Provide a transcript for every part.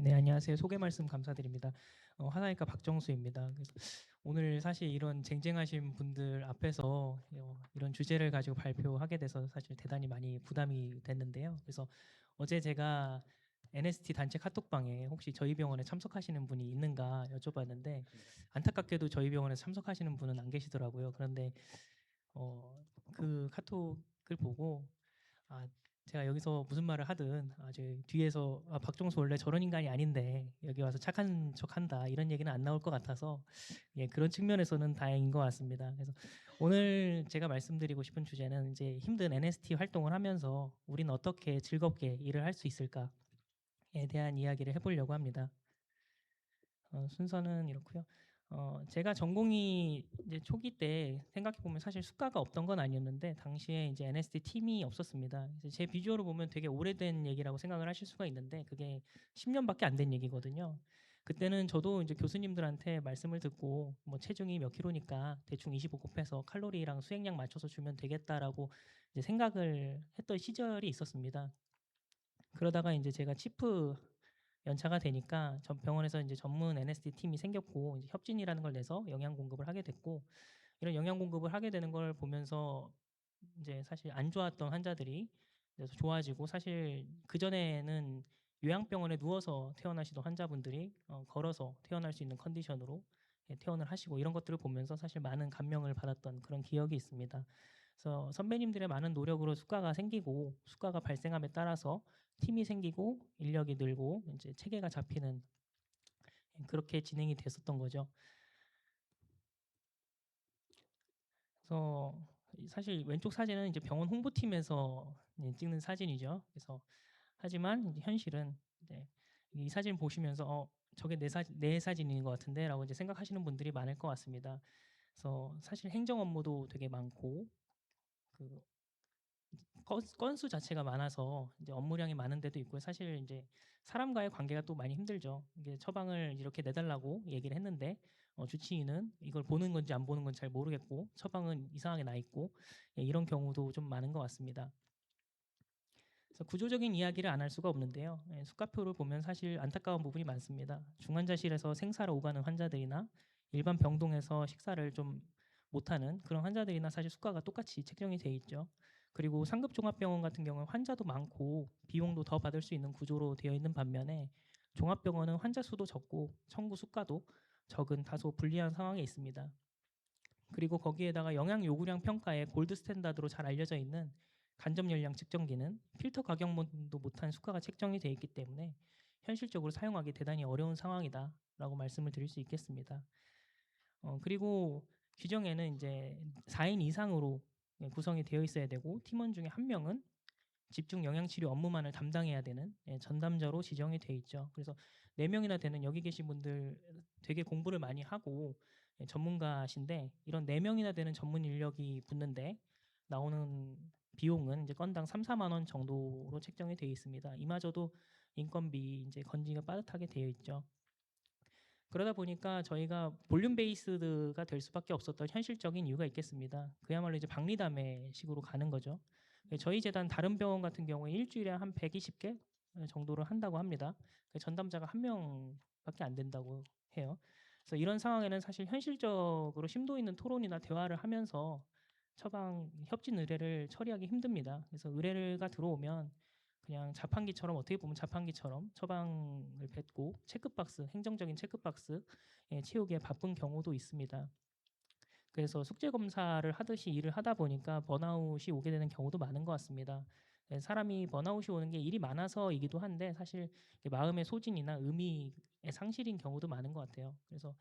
네, 안녕하세요. 소개 말씀 감사드립니다. 하나이카 박정수입니다. 그래서 오늘 사실 이런 쟁쟁하신 분들 앞에서 이런 주제를 가지고 발표하게 돼서 사실 대단히 많이 부담이 됐는데요. 그래서 어제 제가 NST 단체 카톡방에 혹시 저희 병원에 참석하시는 분이 있는가 여쭤봤는데 안타깝게도 저희 병원에 참석하시는 분은 안 계시더라고요. 그런데 그 카톡을 보고 아, 제가 여기서 무슨 말을 하든 저 뒤에서 박종수 원래 저런 인간이 아닌데 여기 와서 착한 척한다 이런 얘기는 안 나올 것 같아서 예, 그런 측면에서는 다행인 것 같습니다. 그래서 오늘 제가 말씀드리고 싶은 주제는 이제 힘든 NST 활동을 하면서 우리는 어떻게 즐겁게 일을 할 수 있을까에 대한 이야기를 해보려고 합니다. 순서는 이렇고요. 제가 전공이 이제 초기 때 생각해 보면 사실 수가가 없던 건 아니었는데 당시에 이제 NST 팀이 없었습니다. 그래서 제 비주얼을 보면 되게 오래된 얘기라고 생각을 하실 수가 있는데 그게 10년밖에 안 된 얘기거든요. 그때는 저도 이제 교수님들한테 말씀을 듣고 뭐 체중이 몇 킬로니까 대충 25 곱해서 칼로리랑 수행량 맞춰서 주면 되겠다라고 이제 생각을 했던 시절이 있었습니다. 그러다가 이제 제가 치프 연차가 되니까 전 병원에서 이제 전문 NST 팀이 생겼고 이제 협진이라는 걸 내서 영양 공급을 하게 됐고 이런 영양 공급을 하게 되는 걸 보면서 이제 사실 안 좋았던 환자들이 그래서 좋아지고 사실 그전에는 요양병원에 누워서 퇴원하시던 환자분들이 걸어서 퇴원할 수 있는 컨디션으로 예, 퇴원을 하시고 이런 것들을 보면서 사실 많은 감명을 받았던 그런 기억이 있습니다. 그래서 선배님들의 많은 노력으로 수가가 생기고 수가가 발생함에 따라서 팀이 생기고 인력이 늘고 이제 체계가 잡히는 그렇게 진행이 됐었던 거죠. 그래서 사실 왼쪽 사진은 이제 병원 홍보팀에서 찍는 사진이죠. 그래서 하지만 이제 현실은 이제 이 사진 보시면서 저게 내 사진인 것 같은데라고 이제 생각하시는 분들이 많을 것 같습니다. 그래서 사실 행정 업무도 되게 많고 그 건수 자체가 많아서 이제 업무량이 많은 데도 있고 사실 이제 사람과의 관계가 또 많이 힘들죠. 이게 처방을 이렇게 내달라고 얘기를 했는데 주치의는 이걸 보는 건지 안 보는 건지 잘 모르겠고 처방은 이상하게 나 있고 예, 이런 경우도 좀 많은 것 같습니다. 그래서 구조적인 이야기를 안 할 수가 없는데요. 예, 수가표를 보면 사실 안타까운 부분이 많습니다. 중환자실에서 생사를 오가는 환자들이나 일반 병동에서 식사를 좀 못하는 그런 환자들이나 사실 수가가 똑같이 책정이 돼 있죠. 그리고 상급 종합병원 같은 경우는 환자도 많고 비용도 더 받을 수 있는 구조로 되어 있는 반면에 종합병원은 환자 수도 적고 청구 수가도 적은 다소 불리한 상황에 있습니다. 그리고 거기에다가 영양 요구량 평가에 골드 스탠다드로 잘 알려져 있는 간접 열량 측정기는 필터 가격도 못한 수가가 책정이 되어 있기 때문에 현실적으로 사용하기 대단히 어려운 상황이다라고 말씀을 드릴 수 있겠습니다. 그리고 규정에는 이제 4인 이상으로 구성이 되어 있어야 되고 팀원 중에 한 명은 집중 영양치료 업무만을 담당해야 되는 예, 전담자로 지정이 돼 있죠. 그래서 4명이나 되는 여기 계신 분들 되게 공부를 많이 하고 예, 전문가신데 이런 4명이나 되는 전문 인력이 붙는데 나오는 비용은 이제 건당 3, 4만 원 정도로 책정이 되어 있습니다. 이마저도 인건비 이제 건지가 빠듯하게 되어 있죠. 그러다 보니까 저희가 볼륨 베이스드가 될 수밖에 없었던 현실적인 이유가 있겠습니다. 그야말로 이제 박리담회식으로 가는 거죠. 저희 재단 다른 병원 같은 경우에 일주일에 한 120개 정도를 한다고 합니다. 전담자가 한 명밖에 안 된다고 해요. 그래서 이런 상황에는 사실 현실적으로 심도 있는 토론이나 대화를 하면서 처방 협진 의뢰를 처리하기 힘듭니다. 그래서 의뢰가 들어오면 그냥 자판기처럼 어떻게 보면 자판기처럼 처방을 뱉고 체크박스, 행정적인 체크박스 채우기에 바쁜 경우도 있습니다. 그래서 숙제 검사를 하듯이 일을 하다 보니까 번아웃이 오게 되는 경우도 많은 것 같습니다. 사람이 번아웃이 오는 게 일이 많아서이기도 한데 사실 마음의 소진이나 의미의 상실인 경우도 많은 것 같아요. 그래서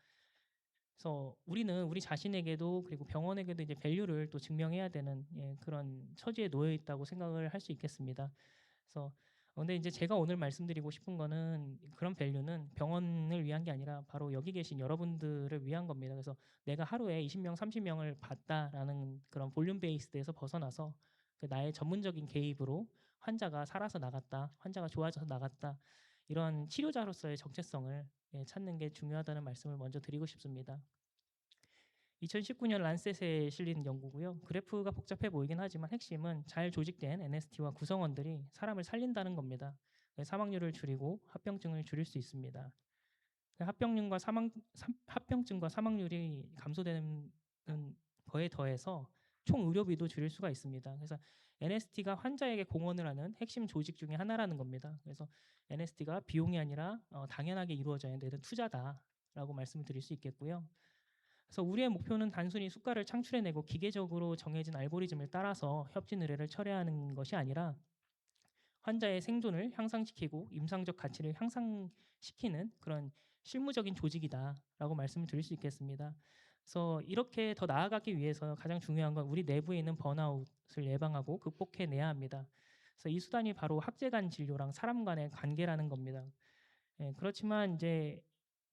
우리는 우리 자신에게도 그리고 병원에게도 이제 밸류를 또 증명해야 되는 예, 그런 처지에 놓여 있다고 생각을 할 수 있겠습니다. 그래서 근데 이제 제가 오늘 말씀드리고 싶은 거는 그런 밸류는 병원을 위한 게 아니라 바로 여기 계신 여러분들을 위한 겁니다. 그래서 내가 하루에 20명, 30명을 봤다라는 그런 볼륨 베이스에서 벗어나서 그 나의 전문적인 개입으로 환자가 살아서 나갔다, 환자가 좋아져서 나갔다 이런 치료자로서의 정체성을 예, 찾는 게 중요하다는 말씀을 먼저 드리고 싶습니다. 2019년 란셋에 실린 연구고요. 그래프가 복잡해 보이긴 하지만 핵심은 잘 조직된 NST와 구성원들이 사람을 살린다는 겁니다. 사망률을 줄이고 합병증을 줄일 수 있습니다. 합병증과 사망률이 감소되는 거에 더해서 총 의료비도 줄일 수가 있습니다. 그래서 NST가 환자에게 공헌을 하는 핵심 조직 중에 하나라는 겁니다. 그래서 NST가 비용이 아니라 당연하게 이루어져야 되는 투자다라고 말씀을 드릴 수 있겠고요. 그래서 우리의 목표는 단순히 수가를 창출해내고 기계적으로 정해진 알고리즘을 따라서 협진 의뢰를 철회하는 것이 아니라 환자의 생존을 향상시키고 임상적 가치를 향상시키는 그런 실무적인 조직이다라고 말씀을 드릴 수 있겠습니다. 그래서 이렇게 더 나아가기 위해서 가장 중요한 건 우리 내부에 있는 번아웃을 예방하고 극복해내야 합니다. 그래서 이 수단이 바로 학제 간 진료랑 사람 간의 관계라는 겁니다. 그렇지만 이제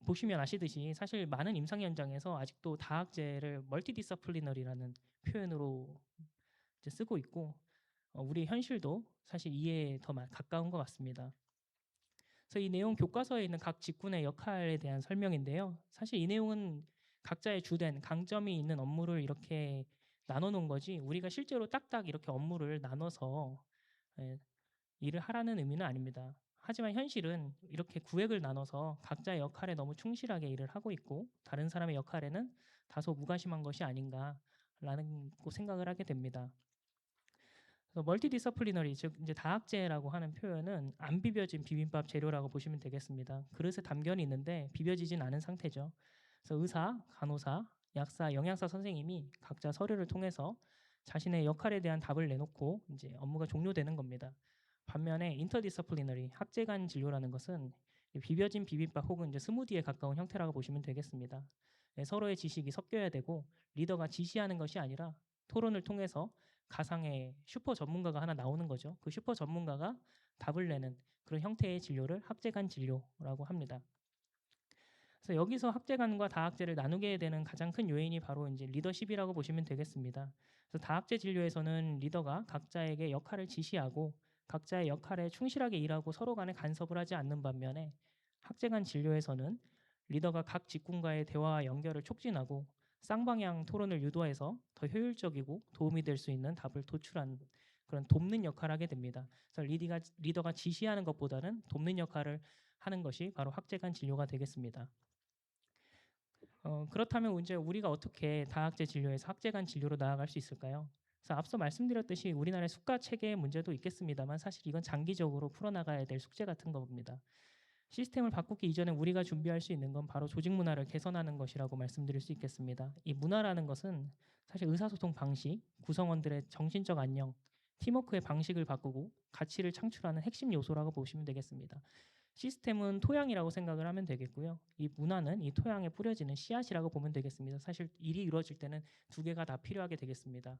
보시면 아시듯이 사실 많은 임상 현장에서 아직도 다학제를 멀티디서플리너리라는 표현으로 이제 쓰고 있고 우리 현실도 사실 이에 더 가까운 것 같습니다. 그래서 이 내용 교과서에 있는 각 직군의 역할에 대한 설명인데요. 사실 이 내용은 각자의 주된 강점이 있는 업무를 이렇게 나눠 놓은 거지 우리가 실제로 딱딱 이렇게 업무를 나눠서 일을 하라는 의미는 아닙니다. 하지만 현실은 이렇게 구획을 나눠서 각자의 역할에 너무 충실하게 일을 하고 있고 다른 사람의 역할에는 다소 무관심한 것이 아닌가라는 생각을 하게 됩니다. 멀티 디서플리너리 즉 이제 다학제라고 하는 표현은 안 비벼진 비빔밥 재료라고 보시면 되겠습니다. 그릇에 담견이 있는데 비벼지진 않은 상태죠. 그래서 의사, 간호사, 약사, 영양사 선생님이 각자 서류를 통해서 자신의 역할에 대한 답을 내놓고 이제 업무가 종료되는 겁니다. 반면에 인터디서플리너리 학제 간 진료라는 것은 비벼진 비빔밥 혹은 이제 스무디에 가까운 형태라고 보시면 되겠습니다. 서로의 지식이 섞여야 되고 리더가 지시하는 것이 아니라 토론을 통해서 가상의 슈퍼 전문가가 하나 나오는 거죠. 그 슈퍼 전문가가 답을 내는 그런 형태의 진료를 학제 간 진료라고 합니다. 그래서 여기서 학제간과 다학제를 나누게 되는 가장 큰 요인이 바로 이제 리더십이라고 보시면 되겠습니다. 그래서 다학제 진료에서는 리더가 각자에게 역할을 지시하고 각자의 역할에 충실하게 일하고 서로 간에 간섭을 하지 않는 반면에 학제간 진료에서는 리더가 각 직군과의 대화와 연결을 촉진하고 쌍방향 토론을 유도해서 더 효율적이고 도움이 될 수 있는 답을 도출하는 그런 돕는 역할을 하게 됩니다. 그래서 리더가 지시하는 것보다는 돕는 역할을 하는 것이 바로 학제간 진료가 되겠습니다. 그렇다면 이제 우리가 어떻게 다학제 진료에서 학제간 진료로 나아갈 수 있을까요? 그래서 앞서 말씀드렸듯이 우리나라의 수가 체계의 문제도 있겠습니다만 사실 이건 장기적으로 풀어나가야 될 숙제 같은 겁니다. 시스템을 바꾸기 이전에 우리가 준비할 수 있는 건 바로 조직 문화를 개선하는 것이라고 말씀드릴 수 있겠습니다. 이 문화라는 것은 사실 의사소통 방식, 구성원들의 정신적 안녕, 팀워크의 방식을 바꾸고 가치를 창출하는 핵심 요소라고 보시면 되겠습니다. 시스템은 토양이라고 생각을 하면 되겠고요. 이 문화는 이 토양에 뿌려지는 씨앗이라고 보면 되겠습니다. 사실 일이 이루어질 때는 두 개가 다 필요하게 되겠습니다.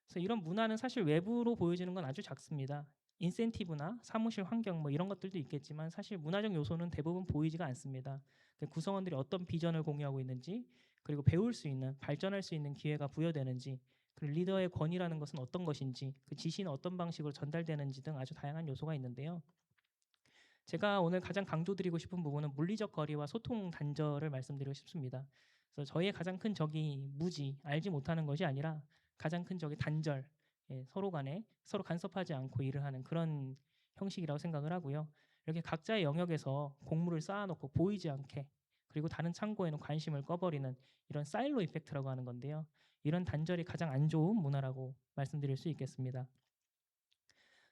그래서 이런 문화는 사실 외부로 보여지는 건 아주 작습니다. 인센티브나 사무실 환경 뭐 이런 것들도 있겠지만 사실 문화적 요소는 대부분 보이지가 않습니다. 구성원들이 어떤 비전을 공유하고 있는지 그리고 배울 수 있는 발전할 수 있는 기회가 부여되는지 그리고 리더의 권위라는 것은 어떤 것인지 그 지시는 어떤 방식으로 전달되는지 등 아주 다양한 요소가 있는데요. 제가 오늘 가장 강조드리고 싶은 부분은 물리적 거리와 소통 단절을 말씀드리고 싶습니다. 그래서 저희의 가장 큰 적이 무지, 알지 못하는 것이 아니라 가장 큰 적이 단절, 서로 간에 서로 간섭하지 않고 일을 하는 그런 형식이라고 생각을 하고요. 이렇게 각자의 영역에서 공물을 쌓아놓고 보이지 않게 그리고 다른 창고에는 관심을 꺼버리는 이런 사일로 이펙트라고 하는 건데요. 이런 단절이 가장 안 좋은 문화라고 말씀드릴 수 있겠습니다.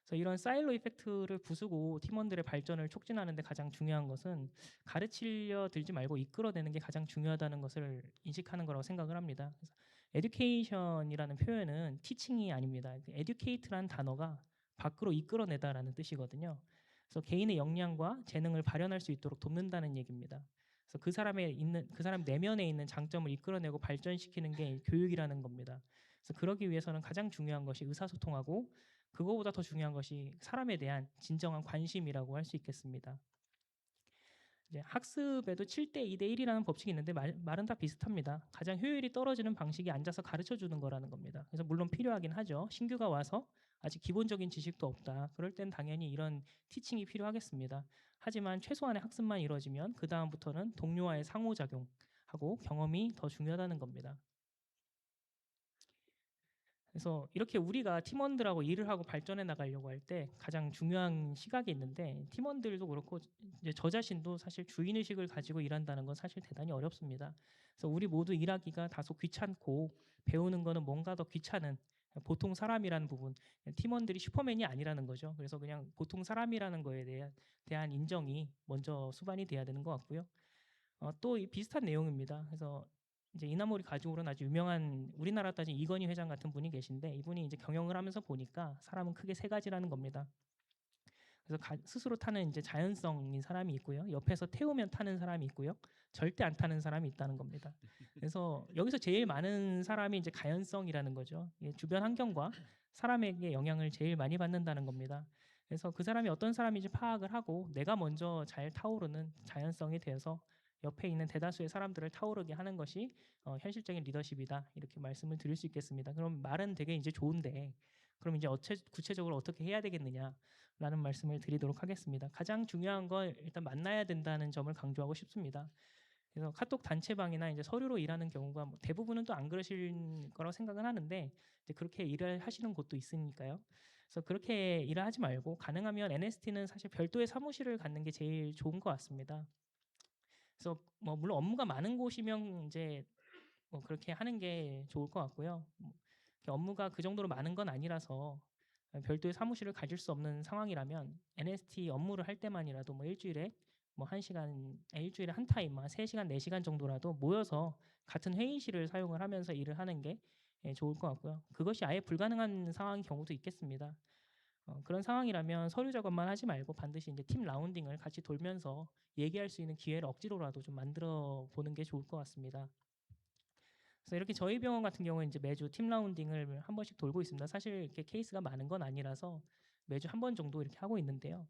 그래서 이런 사일로 이펙트를 부수고 팀원들의 발전을 촉진하는 데 가장 중요한 것은 가르치려 들지 말고 이끌어내는 게 가장 중요하다는 것을 인식하는 거라고 생각을 합니다. 그래서 에듀케이션이라는 표현은 티칭이 아닙니다. 에듀케이트라는 단어가 밖으로 이끌어내다라는 뜻이거든요. 그래서 개인의 역량과 재능을 발현할 수 있도록 돕는다는 얘기입니다. 그래서 그 사람 내면에 있는 장점을 이끌어내고 발전시키는 게 교육이라는 겁니다. 그래서 그러기 위해서는 가장 중요한 것이 의사소통하고 그거보다 더 중요한 것이 사람에 대한 진정한 관심이라고 할 수 있겠습니다. 이제 학습에도 7대 2대 1이라는 법칙이 있는데 말은 다 비슷합니다. 가장 효율이 떨어지는 방식이 앉아서 가르쳐 주는 거라는 겁니다. 그래서 물론 필요하긴 하죠. 신규가 와서 아직 기본적인 지식도 없다. 그럴 땐 당연히 이런 티칭이 필요하겠습니다. 하지만 최소한의 학습만 이루어지면 그 다음부터는 동료와의 상호작용하고 경험이 더 중요하다는 겁니다. 그래서 이렇게 우리가 팀원들하고 일을 하고 발전해 나가려고 할 때 가장 중요한 시각이 있는데 팀원들도 그렇고 이제 저 자신도 사실 주인 의식을 가지고 일한다는 건 사실 대단히 어렵습니다. 그래서 우리 모두 일하기가 다소 귀찮고 배우는 거는 뭔가 더 귀찮은 보통 사람이라는 부분, 팀원들이 슈퍼맨이 아니라는 거죠. 그래서 그냥 보통 사람이라는 거에 대한 인정이 먼저 수반이 돼야 되는 것 같고요. 또 비슷한 내용입니다. 그래서 이제 이나모리 가죽으로는 아주 유명한 우리나라 따진 이건희 회장 같은 분이 계신데 이분이 이제 경영을 하면서 보니까 사람은 크게 세 가지라는 겁니다. 그래서 스스로 타는 이제 자연성인 사람이 있고요. 옆에서 태우면 타는 사람이 있고요. 절대 안 타는 사람이 있다는 겁니다. 그래서 여기서 제일 많은 사람이 이제 가연성이라는 거죠. 주변 환경과 사람에게 영향을 제일 많이 받는다는 겁니다. 그래서 그 사람이 어떤 사람인지 파악을 하고 내가 먼저 잘 타오르는 자연성이 되어서 옆에 있는 대다수의 사람들을 타오르게 하는 것이 현실적인 리더십이다. 이렇게 말씀을 드릴 수 있겠습니다. 그럼 말은 되게 이제 좋은데 그럼 이제 구체적으로 어떻게 해야 되겠느냐? 라는 말씀을 드리도록 하겠습니다. 가장 중요한 건 일단 만나야 된다는 점을 강조하고 싶습니다. 그래서 카톡 단체방이나 이제 서류로 일하는 경우가 뭐 대부분은 또 안 그러실 거라고 생각은 하는데 이제 그렇게 일을 하시는 곳도 있으니까요. 그래서 그렇게 일을 하지 말고 가능하면 NST는 사실 별도의 사무실을 갖는 게 제일 좋은 것 같습니다. 그래서 뭐 물론 업무가 많은 곳이면 이제 뭐 그렇게 하는 게 좋을 것 같고요. 뭐 업무가 그 정도로 많은 건 아니라서 별도의 사무실을 가질 수 없는 상황이라면 NST 업무를 할 때만이라도 뭐 일주일에 뭐 한 시간, 일주일에 한 타임, 3시간, 4시간 정도라도 모여서 같은 회의실을 사용을 하면서 일을 하는 게 좋을 것 같고요. 그것이 아예 불가능한 상황인 경우도 있겠습니다. 그런 상황이라면 서류 작업만 하지 말고 반드시 이제 팀 라운딩을 같이 돌면서 얘기할 수 있는 기회를 억지로라도 좀 만들어 보는 게 좋을 것 같습니다. 그래서 이렇게 저희 병원 같은 경우는 이제 매주 팀 라운딩을 한 번씩 돌고 있습니다. 사실 이렇게 케이스가 많은 건 아니라서 매주 한 번 정도 이렇게 하고 있는데요.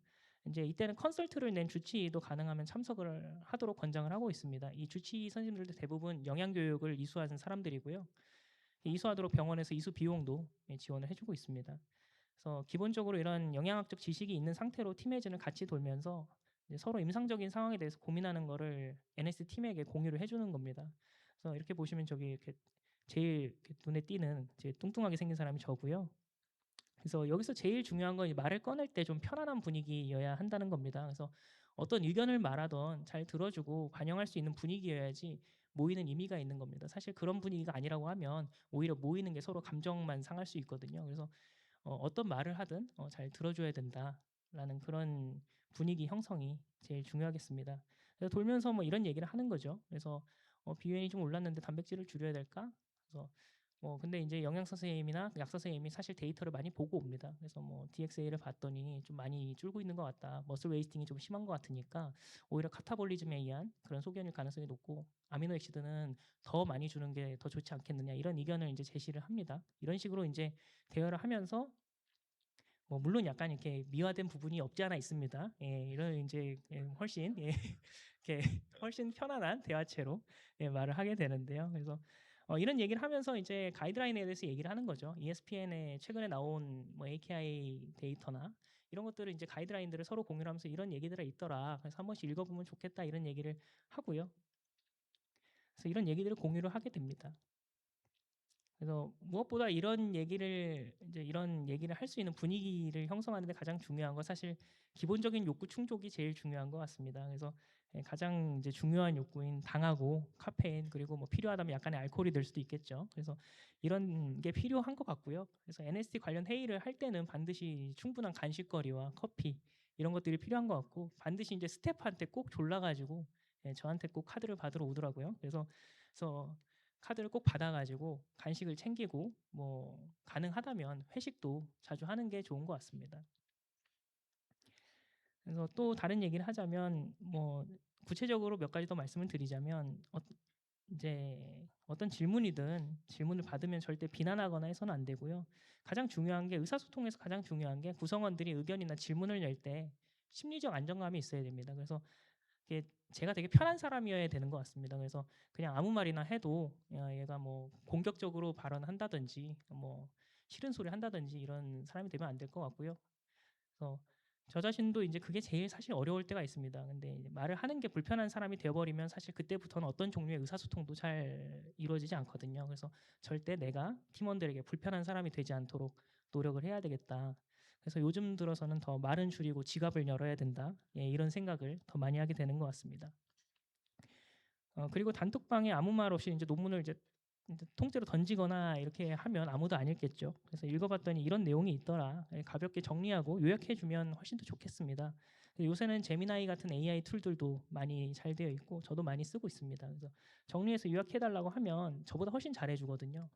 이제 이때는 컨설트를 낸 주치의도 가능하면 참석을 하도록 권장을 하고 있습니다. 이 주치의 선생님들도 대부분 영양 교육을 이수하는 사람들이고요. 이수하도록 병원에서 이수 비용도 지원을 해주고 있습니다. 그래서 기본적으로 이런 영양학적 지식이 있는 상태로 팀회전을 같이 돌면서 서로 임상적인 상황에 대해서 고민하는 거를 NS 팀에게 공유를 해주는 겁니다. 그래서 이렇게 보시면 저기 이렇게 제일 이렇게 눈에 띄는 제일 뚱뚱하게 생긴 사람이 저고요. 그래서 여기서 제일 중요한 건 말을 꺼낼 때 좀 편안한 분위기여야 한다는 겁니다. 그래서 어떤 의견을 말하던 잘 들어주고 반영할 수 있는 분위기여야지 모이는 의미가 있는 겁니다. 사실 그런 분위기가 아니라고 하면 오히려 모이는 게 서로 감정만 상할 수 있거든요. 그래서 어떤 말을 하든 잘 들어줘야 된다라는 그런 분위기 형성이 제일 중요하겠습니다. 그래서 돌면서 뭐 이런 얘기를 하는 거죠. 그래서 비율이 좀 올랐는데 단백질을 줄여야 될까? 그래서 근데 이제 영양사 선생님이나 약사 선생님이 사실 데이터를 많이 보고 옵니다. 그래서 뭐 DXA를 봤더니 좀 많이 줄고 있는 것 같다. 머슬 웨이스팅이 좀 심한 것 같으니까 오히려 카타볼리즘에 의한 그런 소견일 가능성이 높고 아미노 액시드는 더 많이 주는 게 더 좋지 않겠느냐 이런 의견을 이제 제시를 합니다. 이런 식으로 이제 대화를 하면서 물론 약간 이렇게 미화된 부분이 없지 않아 있습니다. 예, 이런 이제 훨씬 이렇게 훨씬 편안한 대화체로 말을 하게 되는데요. 그래서 이런 얘기를 하면서 이제 가이드라인에 대해서 얘기를 하는 거죠. ESPN에 최근에 나온 뭐 AKI 데이터나 이런 것들을 이제 가이드라인들을 서로 공유하면서 이런 얘기들이 있더라. 그래서 한 번씩 읽어보면 좋겠다 이런 얘기를 하고요. 그래서 이런 얘기들을 공유를 하게 됩니다. 그래서 무엇보다 이런 얘기를 할 수 있는 분위기를 형성하는 데 가장 중요한 건 사실 기본적인 욕구 충족이 제일 중요한 것 같습니다. 그래서 가장 이제 중요한 욕구인 당하고 카페인 그리고 뭐 필요하다면 약간의 알코올이 될 수도 있겠죠. 그래서 이런 게 필요한 것 같고요. 그래서 NST 관련 회의를 할 때는 반드시 충분한 간식거리와 커피 이런 것들이 필요한 것 같고 반드시 이제 스태프한테 꼭 졸라가지고 저한테 꼭 카드를 받으러 오더라고요. 그래서 카드를 꼭 받아가지고 간식을 챙기고 뭐 가능하다면 회식도 자주 하는 게 좋은 것 같습니다. 그래서 또 다른 얘기를 하자면 뭐 구체적으로 몇 가지 더 말씀을 드리자면 이제 어떤 질문을 받으면 절대 비난하거나 해서는 안 되고요. 가장 중요한 게 의사소통에서 가장 중요한 게 구성원들이 의견이나 질문을 낼 때 심리적 안정감이 있어야 됩니다. 그래서 이게 제가 되게 편한 사람이어야 되는 것 같습니다. 그래서 그냥 아무 말이나 해도 얘가 뭐 공격적으로 발언한다든지 뭐 싫은 소리 한다든지 이런 사람이 되면 안 될 것 같고요. 그래서 저 자신도 이제 그게 제일 사실 어려울 때가 있습니다. 근데 이제 말을 하는 게 불편한 사람이 되어버리면 사실 그때부터는 어떤 종류의 의사소통도 잘 이루어지지 않거든요. 그래서 절대 내가 팀원들에게 불편한 사람이 되지 않도록 노력을 해야 되겠다. 그래서 요즘 들어서는 더 말은 줄이고 지갑을 열어야 된다. 예, 이런 생각을 더 많이 하게 되는 것 같습니다. 그리고 단톡방에 아무 말 없이 이제 논문을 이제 통째로 던지거나 이렇게 하면 아무도 안 읽겠죠. 그래서 읽어봤더니 이런 내용이 있더라. 예, 가볍게 정리하고 요약해주면 훨씬 더 좋겠습니다. 요새는 제미나이 같은 AI 툴들도 많이 잘 되어 있고 저도 많이 쓰고 있습니다. 그래서 정리해서 요약해달라고 하면 저보다 훨씬 잘해주거든요.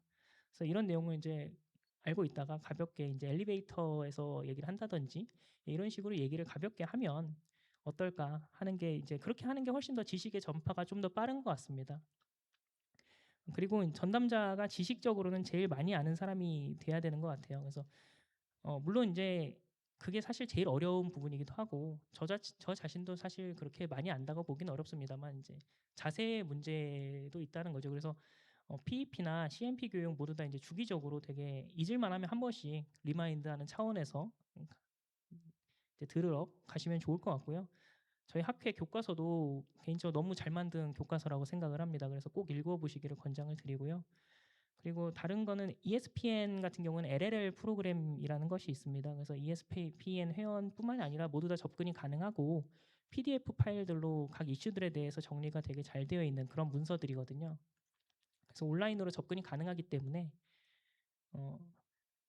그래서 이런 내용을 이제 알고 있다가 가볍게 이제 엘리베이터에서 얘기를 한다든지 이런 식으로 얘기를 가볍게 하면 어떨까 하는 게 이제 그렇게 하는 게 훨씬 더 지식의 전파가 좀 더 빠른 것 같습니다. 그리고 전담자가 지식적으로는 제일 많이 아는 사람이 돼야 되는 것 같아요. 그래서 물론 이제 그게 사실 제일 어려운 부분이기도 하고 저 자신도 사실 그렇게 많이 안다고 보기는 어렵습니다만 이제 자세의 문제도 있다는 거죠. 그래서 PEP나 CMP 교육 모두 다 이제 주기적으로 되게 잊을만 하면 한 번씩 리마인드하는 차원에서 이제 들으러 가시면 좋을 것 같고요. 저희 학회 교과서도 개인적으로 너무 잘 만든 교과서라고 생각을 합니다. 그래서 꼭 읽어보시기를 권장을 드리고요. 그리고 다른 거는 ESPN 같은 경우는 LLL 프로그램이라는 것이 있습니다. 그래서 ESPN 회원뿐만이 아니라 모두 다 접근이 가능하고 PDF 파일들로 각 이슈들에 대해서 정리가 되게 잘 되어 있는 그런 문서들이거든요. 그래서 온라인으로 접근이 가능하기 때문에 어,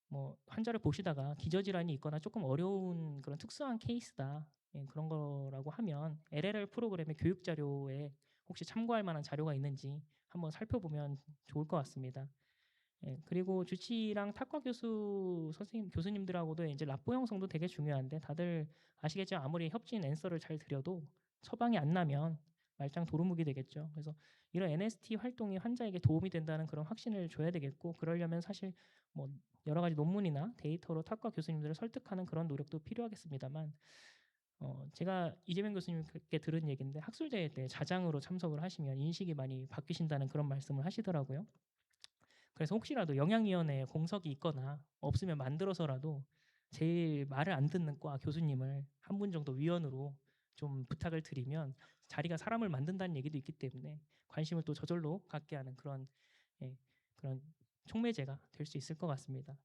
뭐 환자를 보시다가 기저질환이 있거나 조금 어려운 그런 특수한 케이스다. 예, 그런 거라고 하면 LLR 프로그램의 교육 자료에 혹시 참고할 만한 자료가 있는지 한번 살펴보면 좋을 것 같습니다. 예, 그리고 주치의랑 탁과 교수님들하고도 이제 랍보 형성도 되게 중요한데 다들 아시겠지만 아무리 협진 앤서를 잘 드려도 처방이 안 나면 말짱 도루묵이 되겠죠. 그래서 이런 NST 활동이 환자에게 도움이 된다는 그런 확신을 줘야 되겠고 그러려면 사실 뭐 여러 가지 논문이나 데이터로 탁과 교수님들을 설득하는 그런 노력도 필요하겠습니다만 제가 이재명 교수님께 들은 얘기인데 학술대회 때 자장으로 참석을 하시면 인식이 많이 바뀌신다는 그런 말씀을 하시더라고요. 그래서 혹시라도 영양위원회에 공석이 있거나 없으면 만들어서라도 제일 말을 안 듣는 과 교수님을 한 분 정도 위원으로 좀 부탁을 드리면 자리가 사람을 만든다는 얘기도 있기 때문에 관심을 또 저절로 갖게 하는 그런 예, 그런 촉매제가 될 수 있을 것 같습니다.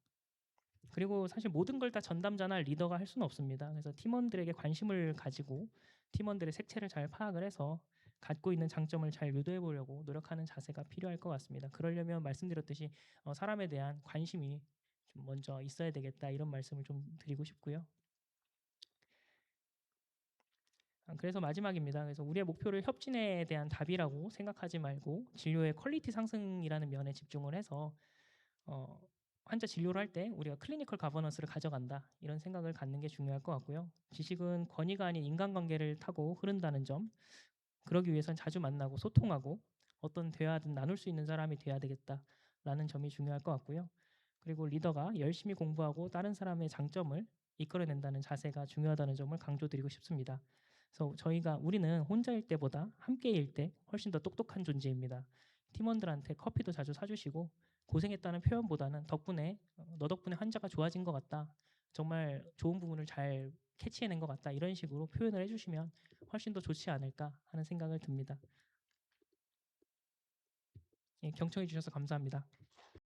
그리고 사실 모든 걸 다 전담자나 리더가 할 수는 없습니다. 그래서 팀원들에게 관심을 가지고 팀원들의 색채를 잘 파악을 해서 갖고 있는 장점을 잘 유도해 보려고 노력하는 자세가 필요할 것 같습니다. 그러려면 말씀드렸듯이 사람에 대한 관심이 좀 먼저 있어야 되겠다 이런 말씀을 좀 드리고 싶고요. 그래서 마지막입니다. 그래서 우리의 목표를 협진에 대한 답이라고 생각하지 말고 진료의 퀄리티 상승이라는 면에 집중을 해서 어, 환자 진료를 할 때 우리가 클리니컬 가버넌스를 가져간다 이런 생각을 갖는 게 중요할 것 같고요. 지식은 권위가 아닌 인간관계를 타고 흐른다는 점, 그러기 위해선 자주 만나고 소통하고 어떤 대화든 나눌 수 있는 사람이 돼야 되겠다라는 점이 중요할 것 같고요. 그리고 리더가 열심히 공부하고 다른 사람의 장점을 이끌어낸다는 자세가 중요하다는 점을 강조드리고 싶습니다. 그래서 우리는 혼자일 때보다 함께일 때 훨씬 더 똑똑한 존재입니다. 팀원들한테 커피도 자주 사주시고 고생했다는 표현보다는 너 덕분에 환자가 좋아진 것 같다. 정말 좋은 부분을 잘 캐치해낸 것 같다. 이런 식으로 표현을 해주시면 훨씬 더 좋지 않을까 하는 생각을 듭니다. 예, 경청해 주셔서 감사합니다.